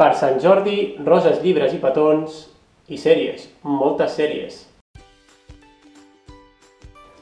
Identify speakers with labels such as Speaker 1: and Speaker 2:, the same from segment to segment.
Speaker 1: Per Sant Jordi, roses, llibres i petons i sèries, moltes sèries.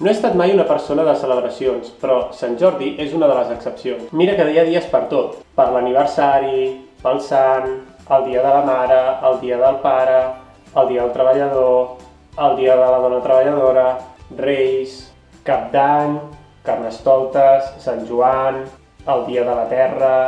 Speaker 1: No he estat mai una persona de celebracions, però Sant Jordi és una de les excepcions. Mira que hi ha dies per tot, per l'aniversari, pel sant, el dia de la mare, el dia del pare, el dia del treballador, el dia de la dona treballadora, Reis, Cap d'Any, Carnestoltes, Sant Joan, el dia de la Terra,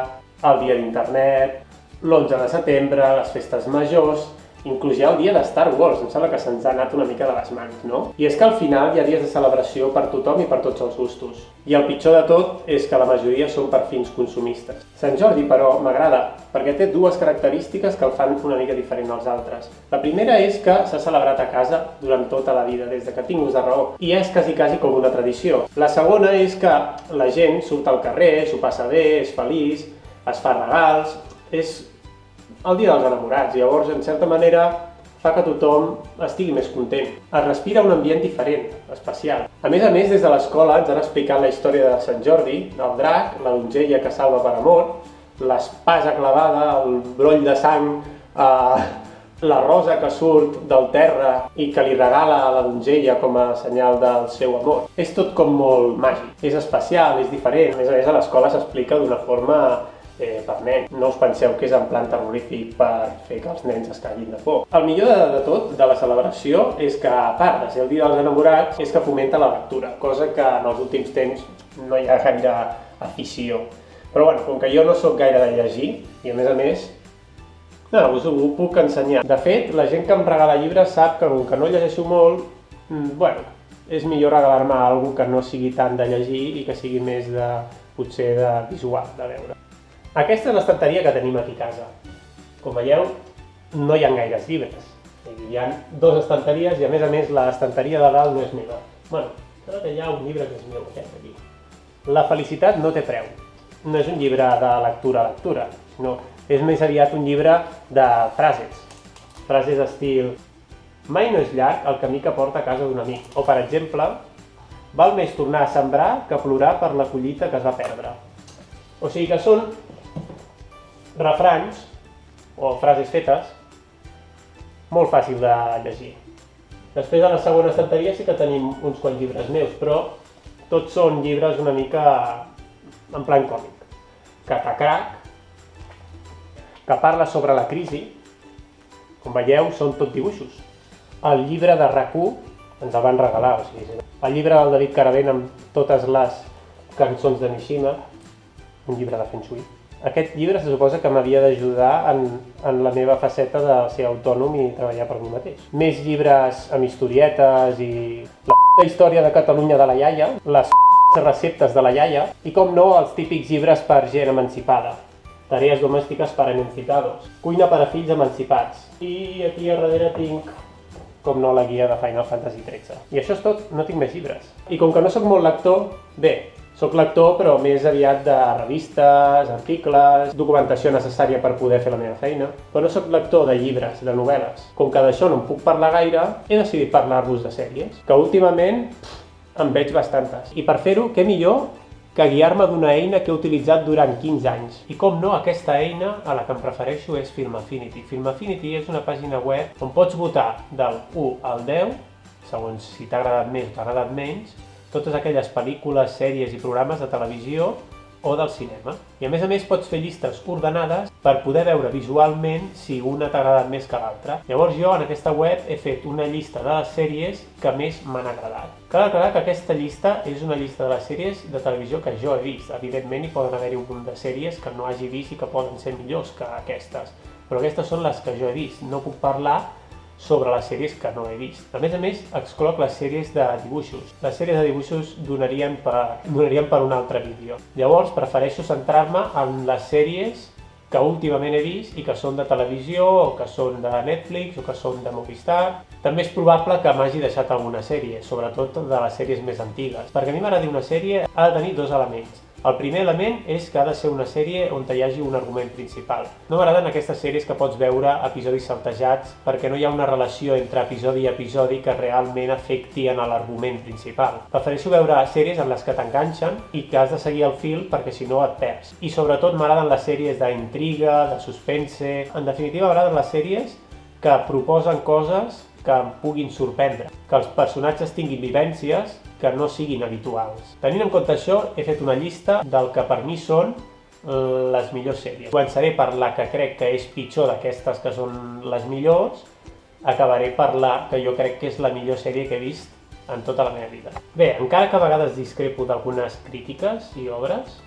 Speaker 1: el dia d'internet, l'11 de setembre, les festes majors, inclús hi ha el dia de Star Wars, em sembla que se'ns ha anat una mica de les mans, no? I és que al final hi ha dies de celebració per tothom i per tots els gustos. I el pitjor de tot és que la majoria són per fins consumistes. Sant Jordi, però, m'agrada, perquè té dues característiques que el fan una mica diferent als altres. La primera és que s'ha celebrat a casa durant tota la vida, des que tinc ús de raó, i és quasi com una tradició. La segona és que la gent surt al carrer, s'ho passa bé, és feliç, es fa regals, és el dia dels enamorats, llavors, en certa manera, fa que tothom estigui més content. Es respira un ambient diferent, especial. A més, des de l'escola ens han explicat la història de Sant Jordi, del drac, la donzella que salva per amor, l'espasa clavada, el broll de sang, la rosa que surt del terra i que li regala a la donzella com a senyal del seu amor. És tot com molt màgic, és especial, és diferent. A més, a l'escola s'explica d'una forma per nens. No us penseu que és en plan terrorífic per fer que els nens es callin de por. El millor de tot, de la celebració, és que, a part de ser el dia dels enamorats, és que fomenta la lectura, cosa que en els últims temps no hi ha gaire afició. Però bueno, com que jo no sóc gaire de llegir, i a més, no, us ho puc ensenyar. De fet, la gent que em regala llibres sap que com que no llegeixo molt, bueno, és millor regalar-me alguna que no sigui tant de llegir i que sigui més de, potser, de visual, de veure. Aquesta és l'estanteria que tenim aquí a casa. Com veieu, no hi ha gaires llibres. Hi ha dues estanteries i a més l'estanteria de dalt no és meva. Bueno, crec que hi ha un llibre que és meu, aquest aquí. La felicitat no té preu. No és un llibre de lectura, sinó és més aviat un llibre de frases. Frases estil: mai no és llarg el camí que porta a casa d'un amic. O, per exemple, val més tornar a sembrar que plorar per la collita que es va perdre. O sigui que són refranys o frases fetes molt fàcil de llegir. Després, a la segona estanteria sí que tenim uns quants llibres meus, però tots són llibres una mica en plan còmic. Catacrac, que parla sobre la crisi, com veieu són tot dibuixos. El llibre de RAC1 ens el van regalar, o sigui, el llibre del David Carradent amb totes les cançons de Mishima, un llibre de Feng Shui. Aquest llibre se suposa que m'havia d'ajudar en la meva faceta de ser autònom i treballar per mi mateix. Més llibres amb historietes i la història de Catalunya de la iaia, les receptes de la iaia i, com no, els típics llibres per gent emancipada. Tarees domèstiques per emancipados. Cuina per a fills emancipats. I aquí a darrere tinc, com no, la guia de Final Fantasy XIII. I això és tot, no tinc més llibres. I com que no sóc molt lector, bé, soc lector, però més aviat de revistes, articles, documentació necessària per poder fer la meva feina. Però no soc lector de llibres, de novel·les. Com que d'això no en puc parlar gaire, he decidit parlar-vos de sèries, que últimament en veig bastantes. I per fer-ho, què millor que guiar-me d'una eina que he utilitzat durant 15 anys. I com no, aquesta eina, a la que em prefereixo, és Film Affinity. Film Affinity és una pàgina web on pots votar del 1 al 10, segons si t'ha agradat més o t'ha agradat menys, totes aquelles pel·lícules, sèries i programes de televisió o del cinema. I a més pots fer llistes ordenades per poder veure visualment si una t'ha agradat més que l'altra. Llavors jo en aquesta web he fet una llista de les sèries que més m'han agradat. Cal aclarar que aquesta llista és una llista de les sèries de televisió que jo he vist. Evidentment hi poden haver-hi un munt de sèries que no hagi vist i que poden ser millors que aquestes. Però aquestes són les que jo he vist. No puc parlar sobre les sèries que no he vist. A més, excloc les sèries de dibuixos. Les sèries de dibuixos donarien per un altre vídeo. Llavors, prefereixo centrar-me en les sèries que últimament he vist i que són de televisió, o que són de Netflix, o que són de Movistar. També és probable que m'hagi deixat alguna sèrie, sobretot de les sèries més antigues. Perquè a mi m'agrada una sèrie ha de tenir dos elements. El primer element és que ha de ser una sèrie on hi hagi un argument principal. No m'agraden aquestes sèries que pots veure episodis saltejats perquè no hi ha una relació entre episodi i episodi que realment afecti en l'argument principal. Prefereixo veure sèries en les que t'enganxen i que has de seguir el fil perquè si no et perds. I sobretot m'agraden les sèries d'intriga, de suspense... En definitiva, m'agraden les sèries que proposen coses que em puguin sorprendre, que els personatges tinguin vivències que no siguin habituals. Tenint en compte això, he fet una llista del que per mi són les millors sèries. Començaré per la que crec que és pitjor d'aquestes que són les millors, acabaré per la que jo crec que és la millor sèrie que he vist en tota la meva vida. Bé, encara que a vegades discrepo d'algunes crítiques i obres,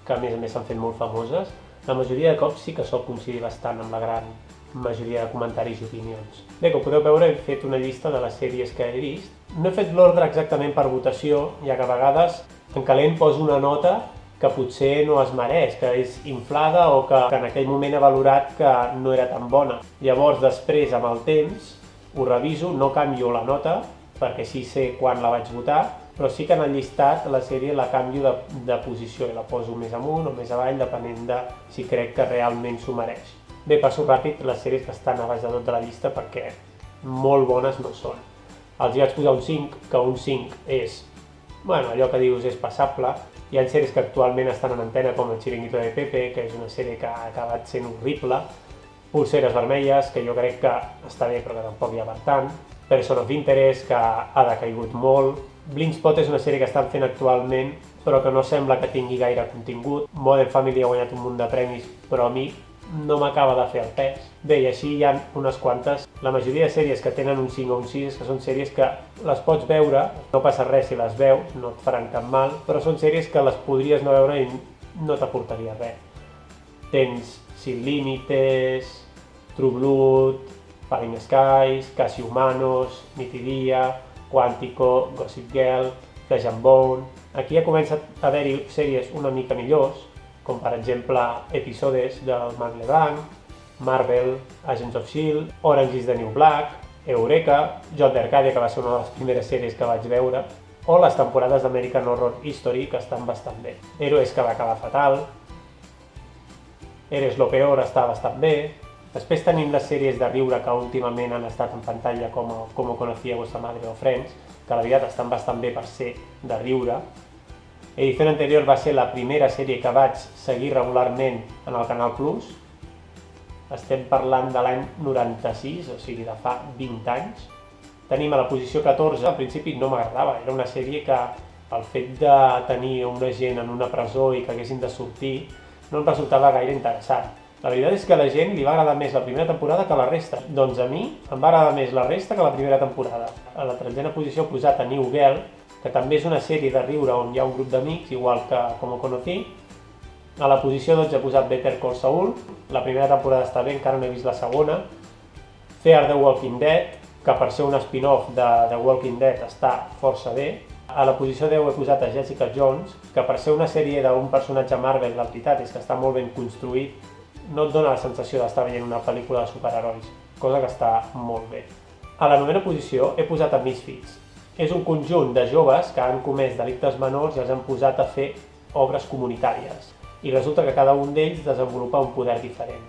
Speaker 1: que a més s'han fet molt famoses, la majoria de cops sí que sol coincidir bastant amb la gran majoria de comentaris i opinions. Bé, com podeu veure, he fet una llista de les sèries que he vist. No he fet l'ordre exactament per votació, ja que a vegades en calent poso una nota que potser no es mereix, que és inflada o que en aquell moment he valorat que no era tan bona. Llavors, després, amb el temps, ho reviso, no canvio la nota, perquè sí sé quan la vaig votar, però sí que en el llistat la sèrie la canvio de posició i la poso més amunt o més avall, depenent de si crec que realment s'ho mereix. Bé, passo ràpid les sèries que estan a baix de tot de la llista perquè molt bones no són. Els hi vaig posar un 5, que un 5 és, bueno, allò que dius és passable. Hi ha sèries que actualment estan en antena com El Chiringuito de Pepe, que és una sèrie que ha acabat sent horrible. Pulseres vermelles, que jo crec que està bé però que tampoc hi ha per tant. Person of Interest, que ha decaigut molt. Blindspot és una sèrie que estan fent actualment però que no sembla que tingui gaire contingut. Modern Family ha guanyat un munt de premis, però a mi no m'acaba de fer el pes. Bé, i així hi ha unes quantes. La majoria de sèries que tenen un 5 o un 6 que són sèries que les pots veure, no passa res si les veus, no et faran cap mal, però són sèries que les podries no veure i no t'aportaria res. Tens Sin Límites, True Blood, Falling Skies, Casi Humanos, Nit i Dia, Quantico, Gossip Girl, Flesh and Bone... Aquí ja comença a haver-hi sèries una mica millors, com per exemple Episodes del Matt LeBlanc, Marvel, Agents of S.H.I.E.L.D., Orange is the New Black, Eureka, Joc d'Arcàdia, que va ser una de les primeres sèries que vaig veure, o les temporades d'American Horror History, que estan bastant bé. Héroes, que va acabar fatal, Eres lo peor està bastant bé. Després tenim les sèries de riure que últimament han estat en pantalla, com Como conocía vuestra madre o Friends, que la veritat estan bastant bé per ser de riure. Edició anterior va ser la primera sèrie que vaig seguir regularment en el Canal Plus. Estem parlant de l'any 96, o sigui de fa 20 anys. Tenim a la posició 14, al principi no m'agradava, era una sèrie que el fet de tenir una gent en una presó i que haguessin de sortir no em resultava gaire interessant. La veritat és que a la gent li va agradar més la primera temporada que la resta. Doncs a mi em va agradar més la resta que la primera temporada. A la 13a posició he posat a New Girl, que també és una sèrie de riure on hi ha un grup d'amics, igual que Como conocí. A la posició 12 he posat Better Call Saul. La primera temporada està bé, encara no he vist la segona. Fear the Walking Dead, que per ser un spin-off de The Walking Dead està força bé. A la posició 10 he posat a Jessica Jones, que per ser una sèrie d'un personatge Marvel, la veritat és que està molt ben construït, no et dona la sensació d'estar veient una pel·lícula de superherois, cosa que està molt bé. A la 9a posició he posat a Misfits. És un conjunt de joves que han comès delictes menors i els han posat a fer obres comunitàries. I resulta que cada un d'ells desenvolupa un poder diferent.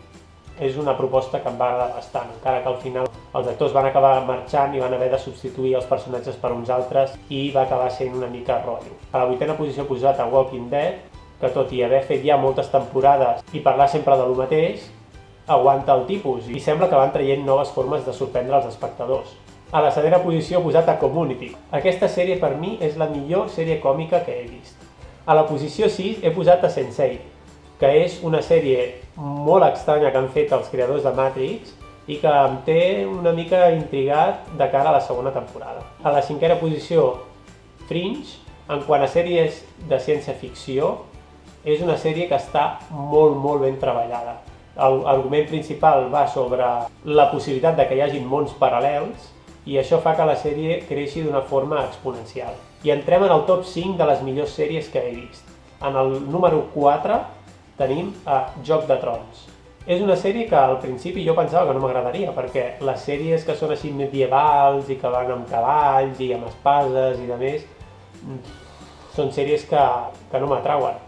Speaker 1: És una proposta que em va agradar bastant, encara que al final els actors van acabar marxant i van haver de substituir els personatges per uns altres i va acabar sent una mica rotllo. A la 8a posició he posat a Walking Dead, que tot i haver fet ja moltes temporades i parlar sempre de lo mateix, aguanta el tipus i sembla que van traient noves formes de sorprendre els espectadors. A la 7a posició he posat a Community. Aquesta sèrie per mi és la millor sèrie còmica que he vist. A la posició 6 he posat a Sense8, que és una sèrie molt estranya que han fet els creadors de Matrix i que em té una mica intrigat de cara a la segona temporada. A la 5a posició, Fringe, en quant a sèries de ciència-ficció, és una sèrie que està molt ben treballada. L'argument principal va sobre la possibilitat de que hi hagi mons paral·lels i això fa que la sèrie creixi d'una forma exponencial. I entrem en el top 5 de les millors sèries que he vist. En el número 4 tenim a Joc de Trons. És una sèrie que al principi jo pensava que no m'agradaria, perquè les sèries que són així medievals i que van amb cavalls i amb espases i de més, són sèries que no m'atrauen.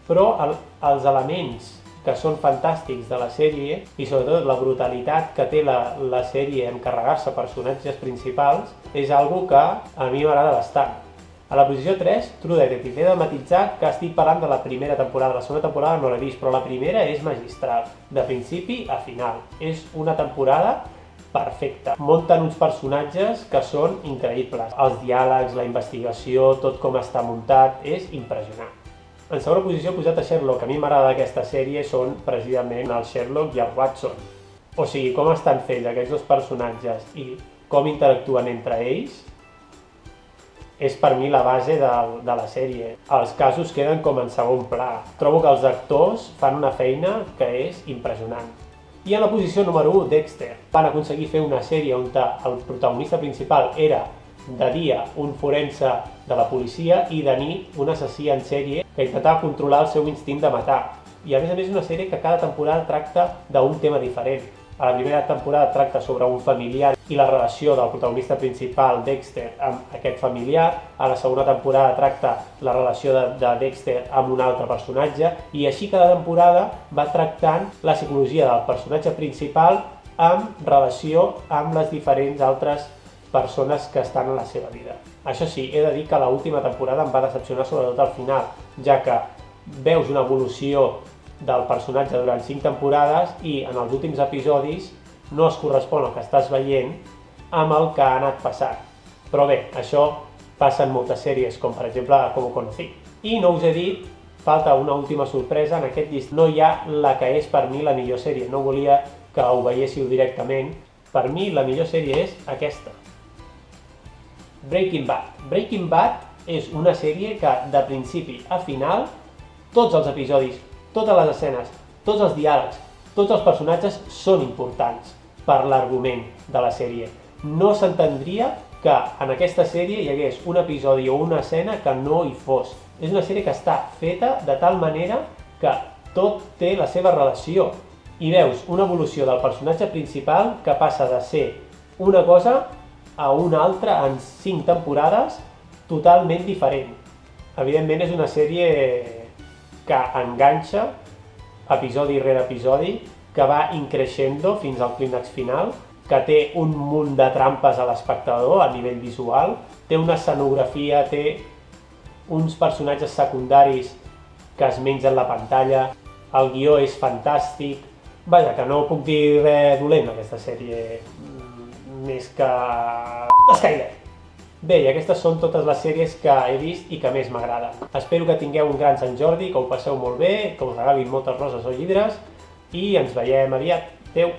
Speaker 1: però els elements que són fantàstics de la sèrie i sobretot la brutalitat que té la sèrie en carregar-se personatges principals és algo que a mi m'agrada bastant. A la posició 3, True Detective. He de matitzar que estic parlant de la primera temporada, la segona temporada no l'he vist, però la primera és magistral, de principi a final. És una temporada perfecta. Munten uns personatges que són increïbles. Els diàlegs, la investigació, tot com està muntat, és impressionant. En segona posició he posat a Sherlock. A mi m'agrada d'aquesta sèrie són precisament el Sherlock i el Watson. O sigui, com estan fets aquests dos personatges i com interactuen entre ells és per mi la base de la sèrie. Els casos queden com en segon pla. Trobo que els actors fan una feina que és impressionant. I en la posició número 1, Dexter. Van aconseguir fer una sèrie on el protagonista principal era de dia un forense de la policia i de nit un assassí en sèrie que intentava controlar el seu instint de matar. I a més és una sèrie que cada temporada tracta d'un tema diferent. A la primera temporada tracta sobre un familiar i la relació del protagonista principal, Dexter, amb aquest familiar. A la segona temporada tracta la relació de Dexter amb un altre personatge i així cada temporada va tractant la psicologia del personatge principal en relació amb les diferents altres persones que estan en la seva vida. Això sí, he de dir que l'última temporada em va decepcionar sobretot al final, ja que veus una evolució del personatge durant 5 temporades i en els últims episodis no es correspon el que estàs veient amb el que ha anat passant. Però bé, això passa en moltes sèries, com per exemple Com ho conocí. I no us he dit, falta una última sorpresa, en aquest llist no hi ha la que és per mi la millor sèrie, no volia que ho veiéssiu directament. Per mi la millor sèrie és aquesta. Breaking Bad. Breaking Bad és una sèrie que de principi a final, tots els episodis, totes les escenes, tots els diàlegs, tots els personatges són importants per l'argument de la sèrie. No s'entendria que en aquesta sèrie hi hagués un episodi o una escena que no hi fos. És una sèrie que està feta de tal manera que tot té la seva relació. I veus una evolució del personatge principal que passa de ser una cosa a una altra en 5 temporades totalment diferent. Evidentment és una sèrie que enganxa episodi rere episodi, que va increixendo fins al clímax final, que té un munt de trampes a l'espectador a nivell visual, té una escenografia, té uns personatges secundaris que es mengen la pantalla, el guió és fantàstic. Vaja, que no puc dir res dolent aquesta sèrie, més que Skyler. Bé, i aquestes són totes les sèries que he vist i que més m'agraden. Espero que tingueu un gran Sant Jordi, que ho passeu molt bé, que us regalin moltes roses o llibres i ens veiem aviat. Adéu!